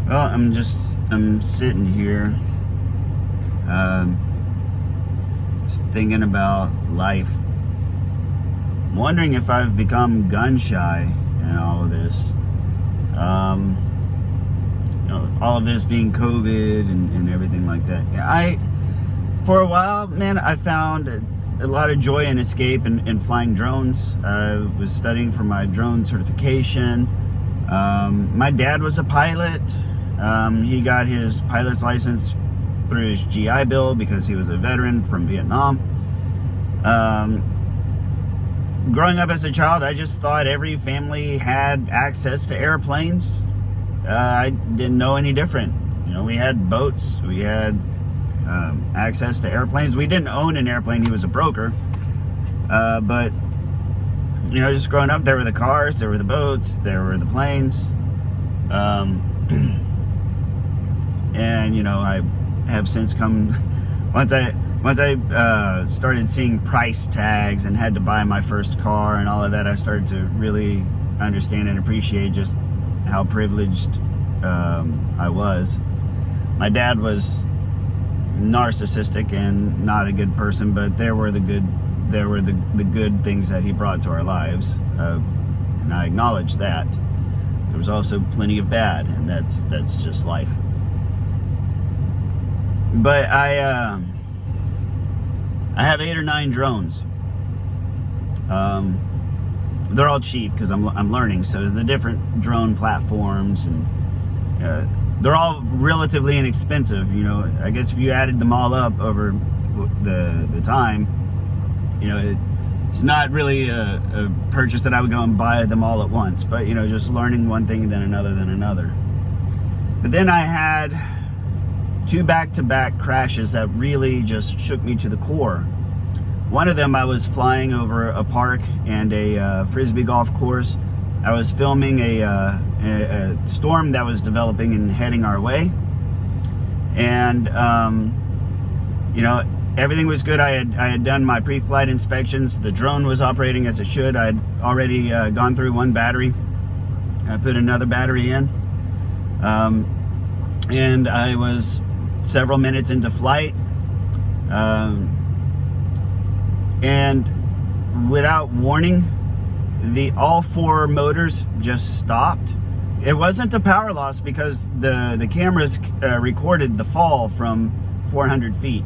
Well, I'm sitting here, just thinking about life. I'm wondering if I've become gun shy in all of this. All of this being COVID and everything like that. For a while, man, I found a lot of joy and escape in flying drones. I was studying for my drone certification. My dad was a pilot. He got his pilot's license through his GI Bill because he was a veteran from Vietnam. Growing up as a child, I just thought every family had access to airplanes. I didn't know any different. We had boats. We had access to airplanes. We didn't own an airplane. He was a broker. But just growing up, there were the cars, there were the boats, there were the planes. And I have since come, once I started seeing price tags and had to buy my first car and all of that, I started to really understand and appreciate just how privileged I was. My dad was narcissistic and not a good person, but there were the good things that he brought to our lives, and I acknowledge that. There was also plenty of bad, and that's just life. But I have 8 or 9 drones. They're all cheap because I'm learning. So the different drone platforms, and they're all relatively inexpensive. I guess if you added them all up over the time, it's not really a purchase that I would go and buy them all at once. But just learning one thing then another. But then I had 2 back-to-back crashes that really just shook me to the core. One of them, I was flying over a park and a frisbee golf course. I was filming a storm that was developing and heading our way. And, everything was good. I had done my pre-flight inspections. The drone was operating as it should. I had already gone through 1 battery. I put another battery in. And I was several minutes into flight. And without warning, all 4 motors just stopped. It wasn't a power loss because the cameras recorded the fall from 400 feet.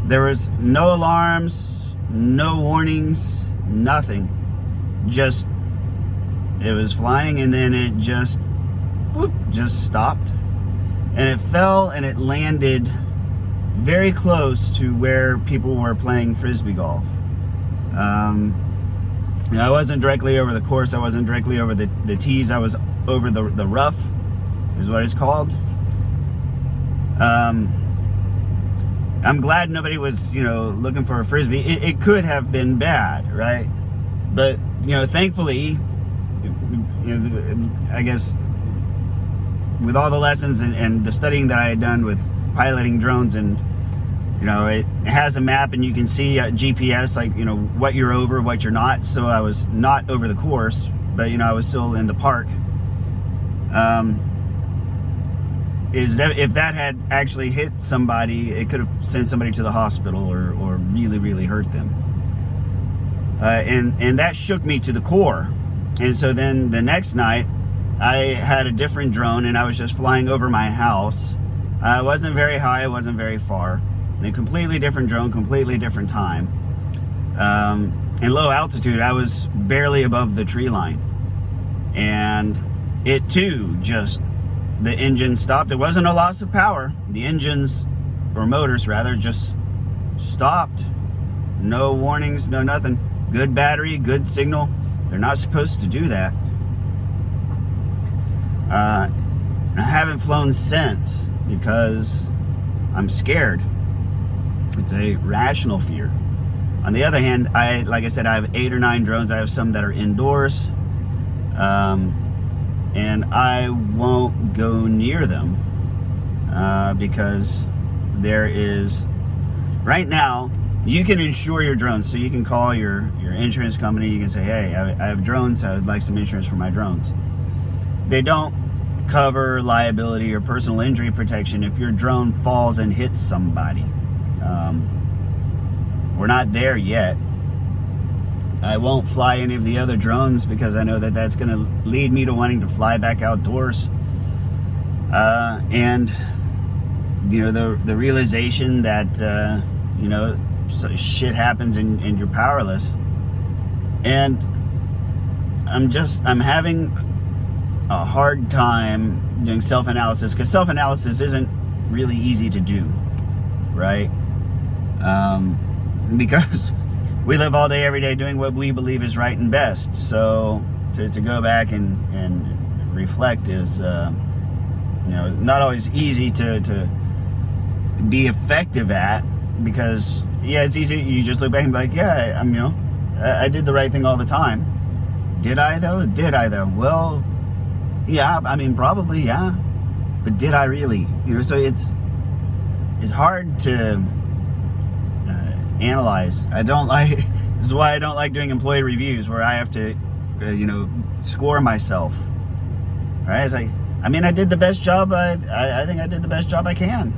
There was no alarms, no warnings, nothing. It was flying, and then it just stopped. And it fell and it landed very close to where people were playing frisbee golf. I wasn't directly over the course. I wasn't directly over the tees. I was over the rough, is what it's called. I'm glad nobody was, looking for a frisbee. It could have been bad, right? But, thankfully, I guess with all the lessons and the studying that I had done with piloting drones, and it has a map and you can see GPS, like what you're over, what you're not. So I was not over the course, but I was still in the park. If that had actually hit somebody, it could have sent somebody to the hospital or really, really hurt them. And that shook me to the core. And so then the next night, I had a different drone, and I was just flying over my house. It wasn't very high, it wasn't very far. A completely different drone, completely different time. In low altitude, I was barely above the tree line. And it too the engine stopped. It wasn't a loss of power. The engines, or motors rather, just stopped. No warnings, no nothing. Good battery, good signal. They're not supposed to do that. I haven't flown since because I'm scared. It's a rational fear. On the other hand, like I said, I have 8 or 9 drones. I have some that are indoors. And I won't go near them because there is, right now, you can insure your drones. So you can call your insurance company. You can say, hey, I have drones. I would like some insurance for my drones. they don't cover liability or personal injury protection if your drone falls and hits somebody. We're not there yet. I won't fly any of the other drones because I know that that's going to lead me to wanting to fly back outdoors. And you know, the realization that you know, shit happens and you're powerless. And I'm having a hard time doing self-analysis, because self-analysis isn't really easy to do, right? Because we live all day, every day doing what we believe is right and best. So to go back and reflect is, you know, not always easy to be effective at, because yeah, it's easy. You just look back and be like, yeah, you know, I did the right thing all the time. Did I though? Did I though? Well, yeah, I mean, probably, yeah. But did I really? You know, so it's hard to analyze. I don't like, this is why I don't like doing employee reviews where I have to, you know, score myself. Right? It's like, I mean, I did the best job. I think I did the best job I can.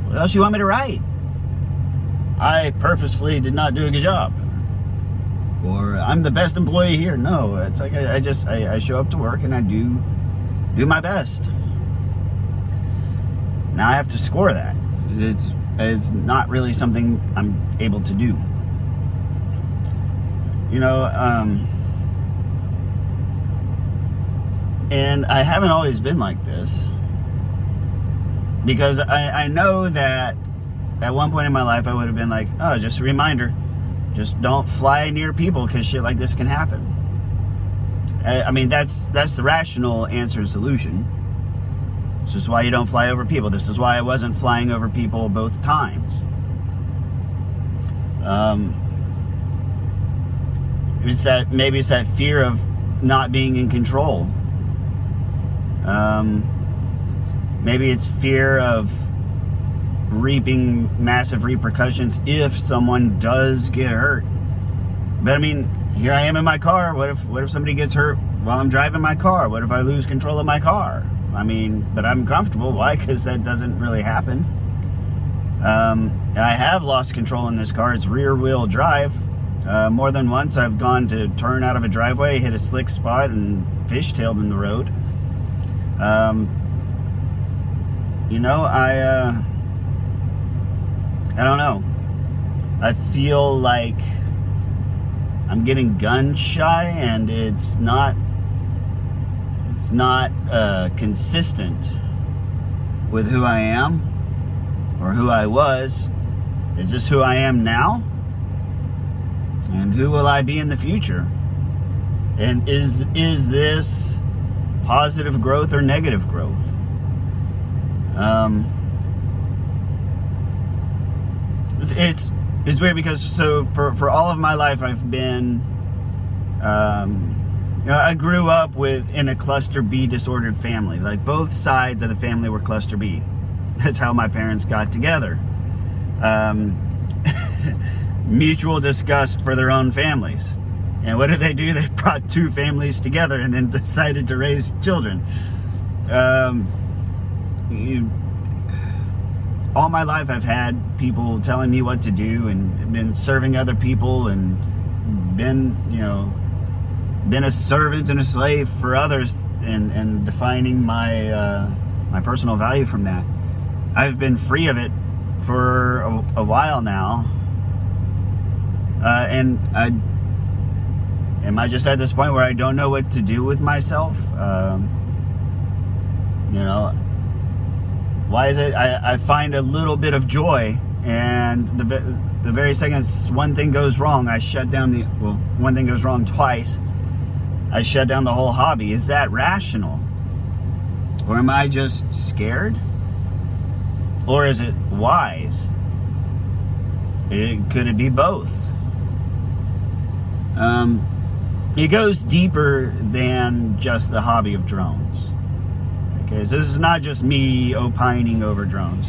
What else you want me to write? I purposefully did not do a good job. Or I'm the best employee here. No, it's like I show up to work and I do my best. Now I have to score that. It's not really something I'm able to do. You know, and I haven't always been like this, because I know that at one point in my life I would have been like, oh, just a reminder, just don't fly near people because shit like this can happen. I mean, that's the rational answer and solution. This is why you don't fly over people. This is why I wasn't flying over people both times. Maybe it's that fear of not being in control. Maybe it's fear of reaping massive repercussions if someone does get hurt. But I mean, here I am in my car. What if somebody gets hurt while I'm driving my car? What if I lose control of my car? I mean, but I'm comfortable. Why? Because that doesn't really happen. I have lost control in this car. It's rear wheel drive. More than once I've gone to turn out of a driveway, hit a slick spot, and fishtailed in the road. You know, I don't know. I feel like I'm getting gun shy, and it's not consistent with who I am or who I was. Is this who I am now? And who will I be in the future? And is this positive growth or negative growth? It's weird, because so for all of my life I've been, you know, I grew up in a cluster B disordered family. Like, both sides of the family were cluster B. That's how my parents got together. Mutual disgust for their own families. And what did they do? They brought two families together and then decided to raise children. All my life I've had people telling me what to do, and been serving other people, and been, you know, been a servant and a slave for others, and defining my my personal value from that. I've been free of it for a while now, and am I just at this point where I don't know what to do with myself? You know, why is it I find a little bit of joy, and the very second one thing goes wrong, I shut down one thing goes wrong twice, I shut down the whole hobby. Is that rational? Or am I just scared? Or is it wise? Could it be both? It goes deeper than just the hobby of drones. Okay, so this is not just me opining over drones.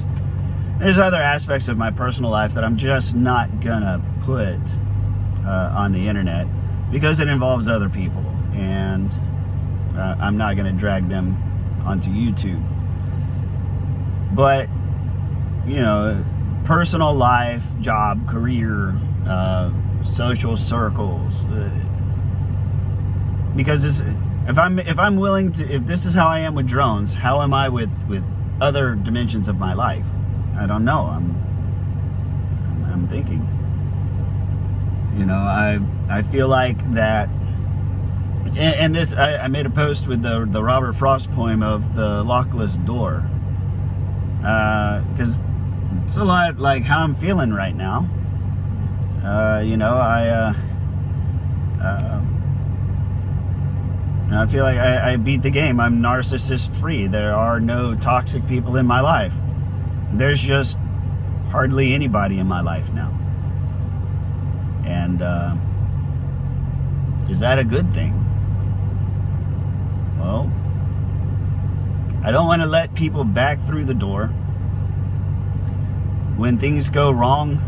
There's other aspects of my personal life that I'm just not gonna put on the internet, because it involves other people. and I'm not going to drag them onto YouTube. But, you know, personal life, job, career, social circles, because if I'm willing to, if this is how I am with drones, how am I with other dimensions of my life? I don't know. I'm thinking. You know, I feel like that, and this, I made a post with the Robert Frost poem of the Lockless Door, because it's a lot like how I'm feeling right now. You know, I feel like I beat the game. I'm narcissist free. There are no toxic people in my life. There's just hardly anybody in my life now. And is that a good thing? Well, I don't want to let people back through the door. When things go wrong,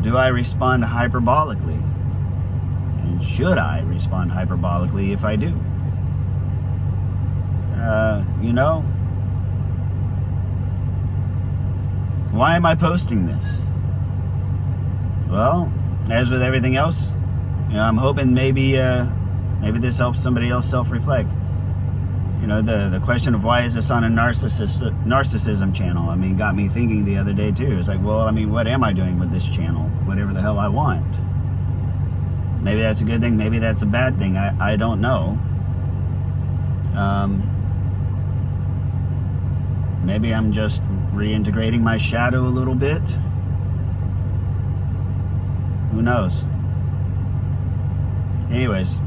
do I respond hyperbolically? And should I respond hyperbolically if I do? You know, why am I posting this? Well, as with everything else, you know, I'm hoping maybe this helps somebody else self-reflect. You know, the question of why is this on a narcissism channel? I mean, got me thinking the other day too. It's like, well, I mean, what am I doing with this channel? Whatever the hell I want. Maybe that's a good thing. Maybe that's a bad thing. I don't know. Maybe I'm just reintegrating my shadow a little bit. Who knows? Anyways,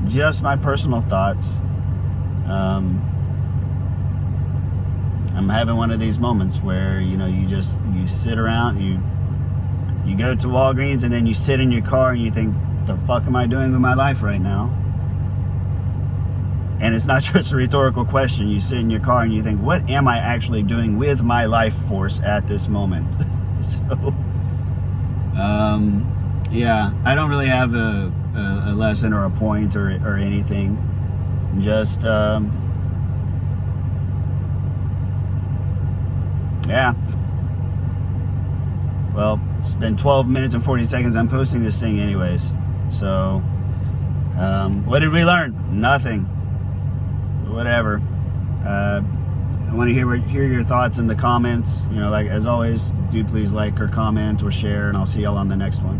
just my personal thoughts. I'm having one of these moments where, you know, you sit around, you go to Walgreens, and then you sit in your car and you think, the fuck am I doing with my life right now? And it's not just a rhetorical question. You sit in your car and you think, what am I actually doing with my life force at this moment? So, yeah, I don't really have a lesson or a point or anything. Just, yeah. Well, it's been 12 minutes and 40 seconds. I'm posting this thing anyways. So, what did we learn? Nothing. Whatever. I want to hear your thoughts in the comments. You know, like as always, do please like or comment or share, and I'll see y'all on the next one.